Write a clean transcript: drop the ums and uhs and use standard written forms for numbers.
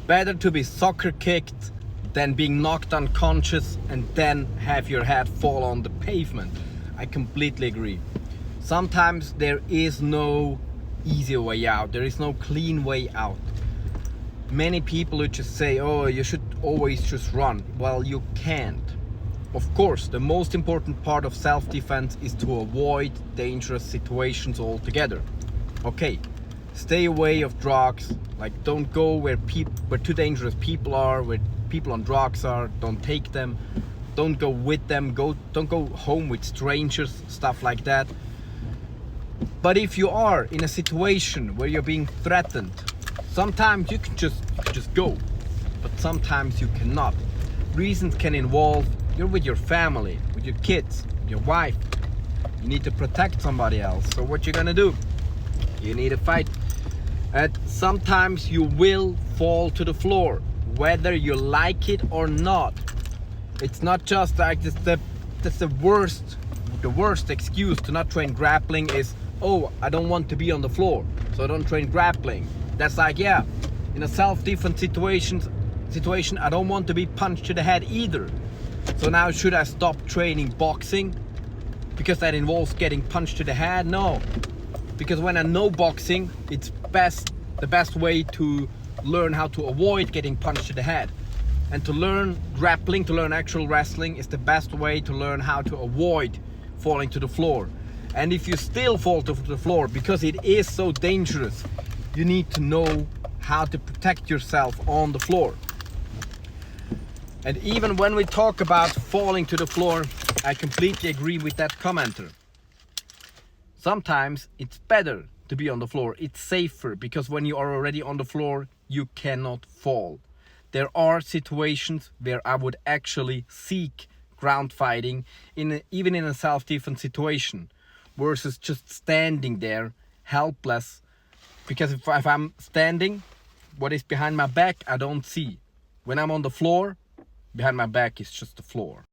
better to be soccer kicked than being knocked unconscious and then have your head fall on the pavement. I completely agree. Sometimes there is no easy way out. There is no clean way out. Many people would just say, oh, you should always just run. Well, you can't. Of course, the most important part of self-defense is to avoid dangerous situations altogether. Okay, stay away of drugs. Like, don't go where too dangerous people are, where people on drugs are. Don't take them. Don't go with them. Don't go home with strangers, stuff like that. But if you are in a situation where you're being threatened, sometimes you can just go, but sometimes you cannot. Reasons can involve you're with your family, with your kids, your wife. You need to protect somebody else. So what you're gonna do? You need to fight. And sometimes you will fall to the floor, whether you like it or not. It's not just like this. That's the worst excuse to not train grappling is, oh, I don't want to be on the floor, so I don't train grappling. That's like, yeah, in a self-defense situation, I don't want to be punched to the head either. So now should I stop training boxing because that involves getting punched to the head? No, because when I know boxing, it's the best way to learn how to avoid getting punched to the head. And to learn grappling, to learn actual wrestling is the best way to learn how to avoid falling to the floor. And if you still fall to the floor because it is so dangerous, you need to know how to protect yourself on the floor. And even when we talk about falling to the floor, I completely agree with that commenter. Sometimes it's better to be on the floor. It's safer because when you are already on the floor, you cannot fall. There are situations where I would actually seek ground fighting, even in a self-defense situation, versus just standing there helpless. Because if I'm standing, what is behind my back, I don't see. When I'm on the floor, behind my back is just the floor.